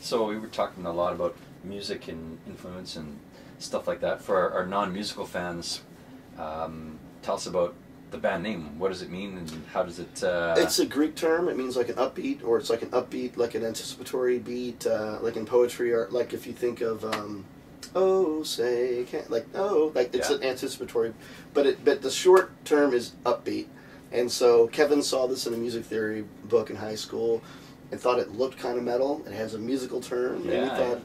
So we were talking a lot about music and influence and stuff like that. For our non-musical fans, tell us about the band name. What does it mean, and how does it... It's a Greek term. It means like an upbeat, or it's like an upbeat, like an anticipatory beat, like in poetry, or like if you think of, oh, say, can't, like, oh, like it's an anticipatory, but the short term is upbeat. And so Kevin saw this in a music theory book in high school and thought it looked kind of metal. It has a musical term, and he thought,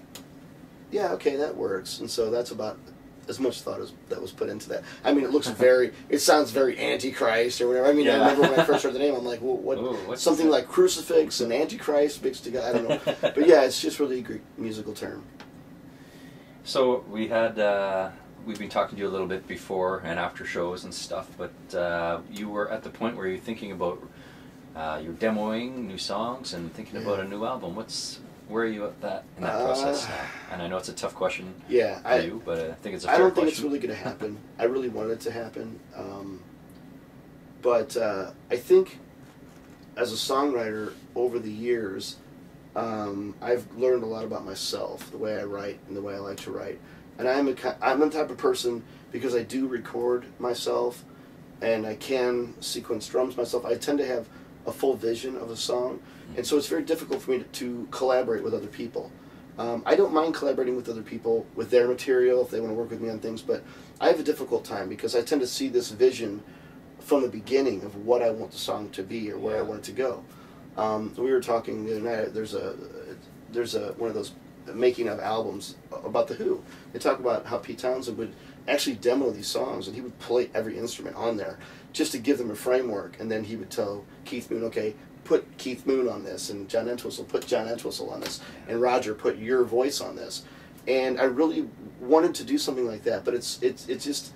yeah, okay, that works. And so that's about as much thought as that was put into that. I mean, it looks it sounds very Antichrist or whatever. I mean, I remember when I first heard the name, I'm like, well, what's something like crucifix and Antichrist mixed together? I don't know. But yeah, it's just really a Greek musical term. So we had, we've been talking to you a little bit before and after shows and stuff, but you were at the point where you're thinking about, you're demoing new songs and thinking about a new album. Where are you at in that process now? And I know it's a tough question for you, but I think it's a fair question. I don't think it's really going to happen. I really want it to happen. But I think as a songwriter over the years, I've learned a lot about myself, the way I write and the way I like to write. And I'm the type of person, because I do record myself and I can sequence drums myself, I tend to have a full vision of a song. And so it's very difficult for me to collaborate with other people. I don't mind collaborating with other people with their material if they want to work with me on things, but I have a difficult time because I tend to see this vision from the beginning of what I want the song to be or where I want it to go. We were talking the other night. There's one of those making of albums about the Who. They talk about how Pete Townsend would actually demo these songs, and he would play every instrument on there just to give them a framework, and then he would tell Keith Moon, okay, put Keith Moon on this, and John Entwistle, put John Entwistle on this, and Roger, put your voice on this. And I really wanted to do something like that, but it's just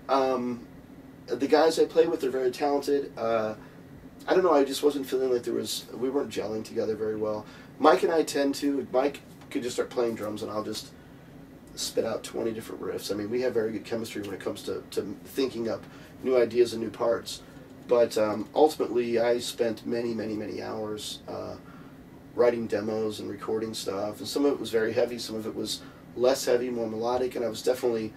the guys I play with are very talented. I don't know, I just wasn't feeling like we weren't gelling together very well. Mike and I tend to, Mike could just start playing drums and I'll just spit out 20 different riffs. I mean, we have very good chemistry when it comes to thinking up new ideas and new parts. But ultimately, I spent many hours writing demos and recording stuff. And some of it was very heavy, some of it was less heavy, more melodic, and I was definitely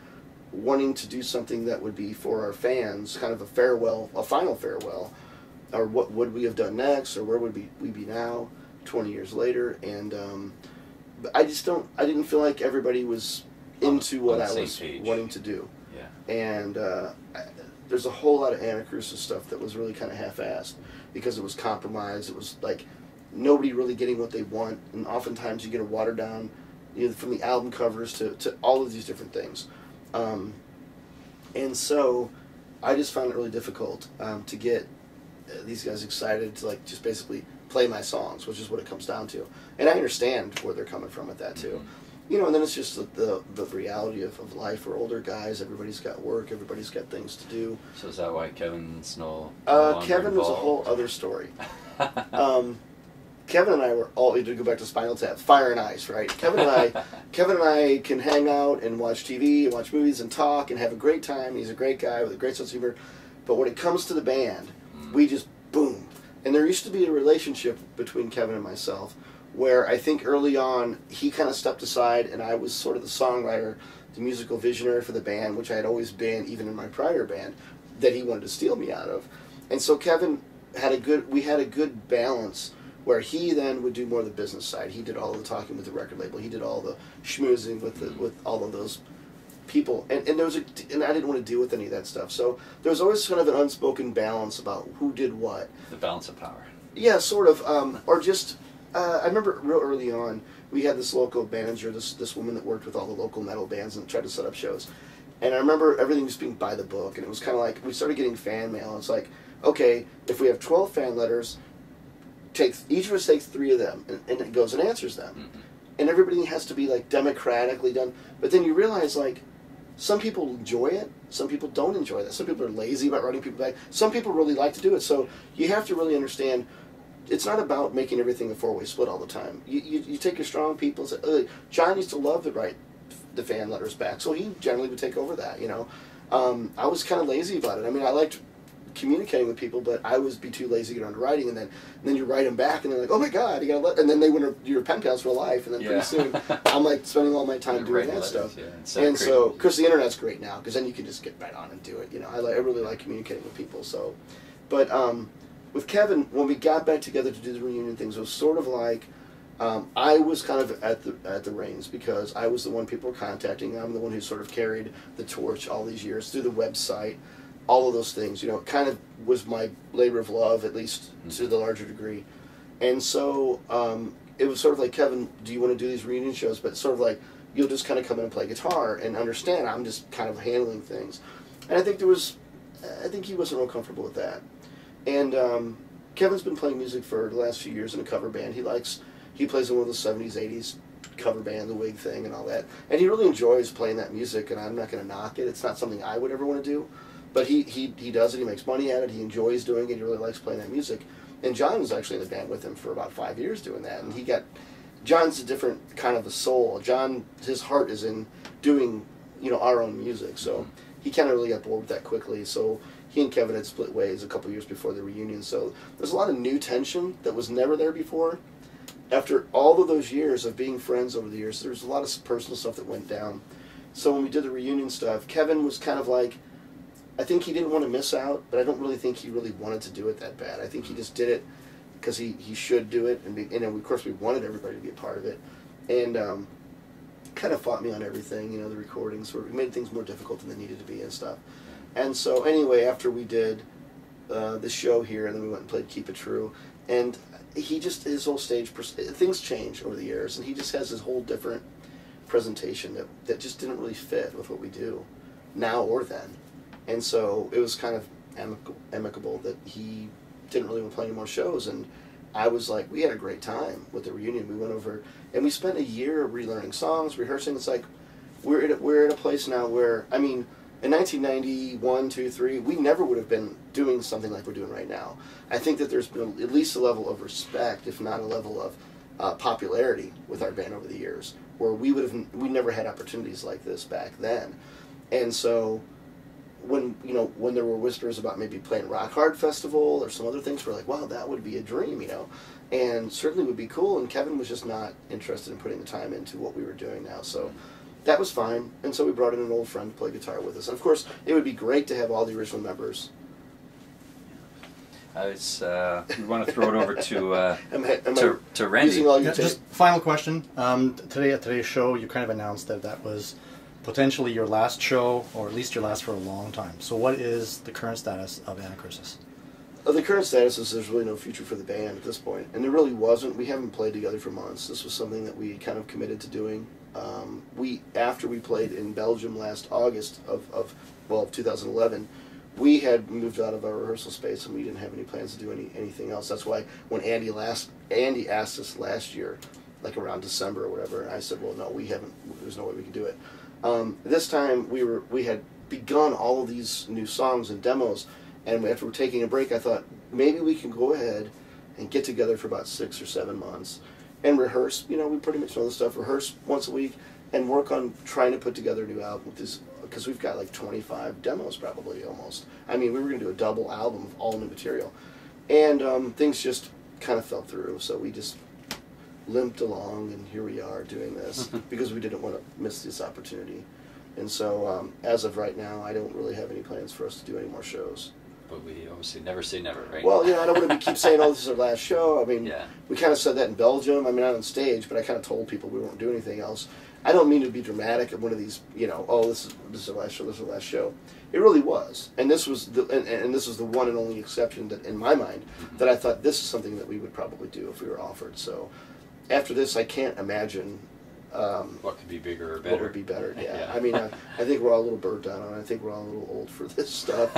wanting to do something that would be for our fans, kind of a farewell, a final farewell, or what would we have done next, or where would we be now, 20 years later. And but I didn't feel like everybody was into what I was wanting to do. Yeah. And there's a whole lot of Anacrusis stuff that was really kind of half-assed because it was compromised. It was like nobody really getting what they want, and oftentimes you get a watered down, from the album covers to all of these different things. And so I just found it really difficult to get these guys excited to like just basically play my songs, which is what it comes down to. And I understand where they're coming from with that too. Mm-hmm. And then it's just the reality of life. We're older guys. Everybody's got work. Everybody's got things to do. So is that why Kevin's no Kevin was a whole other story. Kevin and I were all, to go back to Spinal Tap, fire and ice, right? Kevin and I can hang out and watch TV and watch movies and talk and have a great time. He's a great guy with a great sense of humor. But when it comes to the band, we just boom. And there used to be a relationship between Kevin and myself where I think early on he kind of stepped aside and I was sort of the songwriter, the musical visionary for the band, which I had always been even in my prior band, that he wanted to steal me out of. And so Kevin we had a good balance where he then would do more of the business side. He did all the talking with the record label. He did all the schmoozing with all of those people. And I didn't want to deal with any of that stuff. So there was always kind of an unspoken balance about who did what. The balance of power. Yeah, sort of. Or just... I remember real early on, we had this local manager, this woman that worked with all the local metal bands and tried to set up shows. And I remember everything just being by the book, and it was kind of like, we started getting fan mail. It's like, okay, if we have 12 fan letters, each of us takes 3 of them, and it goes and answers them. Mm-hmm. And everybody has to be like democratically done. But then you realize, like, some people enjoy it, some people don't enjoy that. Some people are lazy about writing people back. Some people really like to do it. So you have to really understand, it's not about making everything a 4-way split all the time. You take your strong people and say, John used to love to write the fan letters back, so he generally would take over that, I was kind of lazy about it. I mean, I liked communicating with people, but I was be too lazy to get on to writing, and then you write them back, and they're like, oh my god, you gotta and then they want to your pen pals for life, and then pretty soon I'm like spending all my time doing that stuff. And so, of course, the internet's great now because then you can just get right on and do it. You know, I really like communicating with people. So, but with Kevin, when we got back together to do the reunion things, it was sort of like I was kind of at the reins because I was the one people were contacting. I'm the one who sort of carried the torch all these years through the website, all of those things. You know, it kind of was my labor of love, at least to the larger degree. And so it was sort of like, Kevin, do you want to do these reunion shows? But sort of like, you'll just kind of come in and play guitar and understand I'm just kind of handling things. And I think he wasn't real comfortable with that. And Kevin's been playing music for the last few years in a cover band. He plays in one of the 70s, 80s cover band, the Wig thing and all that. And he really enjoys playing that music, and I'm not going to knock it. It's not something I would ever want to do. But he does it, he makes money at it, he enjoys doing it, he really likes playing that music. And John was actually in the band with him for about 5 years doing that. And John's a different kind of a soul. John, his heart is in doing, you know, our own music. So he kind of really got bored with that quickly. So he and Kevin had split ways a couple years before the reunion. So there's a lot of new tension that was never there before. After all of those years of being friends over the years, there was a lot of personal stuff that went down. So when we did the reunion stuff, Kevin was kind of like, I think he didn't want to miss out, but I don't really think he really wanted to do it that bad. I think he just did it because he should do it, and of course we wanted everybody to be a part of it, and kind of fought me on everything, you know, the recordings sort of made things more difficult than they needed to be and stuff. And so anyway, after we did the show here, and then we went and played Keep It True, and he just, his whole stage, things change over the years, and he just has this whole different presentation that just didn't really fit with what we do now or then. And so it was kind of amicable that he didn't really want to play any more shows. And I was like, we had a great time with the reunion. We went over, and we spent a year relearning songs, rehearsing. It's like, we're at a place now where, I mean, in 1991, 2, 3, we never would have been doing something like we're doing right now. I think that there's been at least a level of respect, if not a level of popularity with our band over the years, where we never had opportunities like this back then. And so when there were whispers about maybe playing Rock Hard Festival or some other things, we're like, wow, that would be a dream, you know, and certainly would be cool. And Kevin was just not interested in putting the time into what we were doing now, so that was fine. And so we brought in an old friend to play guitar with us. And of course, it would be great to have all the original members. We want to throw it over to Randy. Using all your just final question. Today at today's show, you kind of announced that was potentially your last show, or at least your last for a long time. So what is the current status of Anacrusis? The current status is there's really no future for the band at this point. And there really wasn't. We haven't played together for months. This was something that we kind of committed to doing. After we played in Belgium last August of 2011, we had moved out of our rehearsal space and we didn't have any plans to do anything else. That's why when Andy asked us last year, like around December or whatever, and I said, well, no, we haven't. There's no way we can do it. This time we had begun all of these new songs and demos, and after we're taking a break, I thought maybe we can go ahead and get together for about 6 or 7 months and rehearse. You know, we pretty much know the stuff. Rehearse once a week and work on trying to put together a new album with this, because we've got like 25 demos probably almost. I mean, we were going to do a double album of all new material, and things just kind of fell through. So we just limped along, and here we are doing this because we didn't want to miss this opportunity. And so as of right now, I don't really have any plans for us to do any more shows. But we obviously never say never, right? Well, you know, I don't want to keep saying, oh, this is our last show. I mean, yeah. We kind of said that in Belgium. I mean, not on stage, but I kind of told people we won't do anything else. I don't mean to be dramatic at one of these, you know, oh, this is our last show, this is our last show. It really was. And this was this was the one and only exception that, in my mind, that I thought this is something that we would probably do if we were offered. So after this, I can't imagine what could be bigger or better. What would be better, yeah. Yeah. I mean, I think we're all a little burnt out on it. I think we're all a little old for this stuff.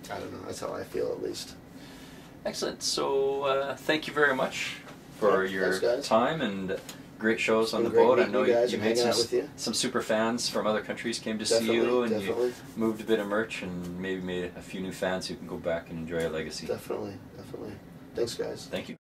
I don't know. That's how I feel, at least. Excellent. So thank you very much for your time and great shows on the boat. I know you made some super fans from other countries came to see you, and you moved a bit of merch and maybe made a few new fans who can go back and enjoy a legacy. Definitely, definitely. Thanks, guys. Thank you.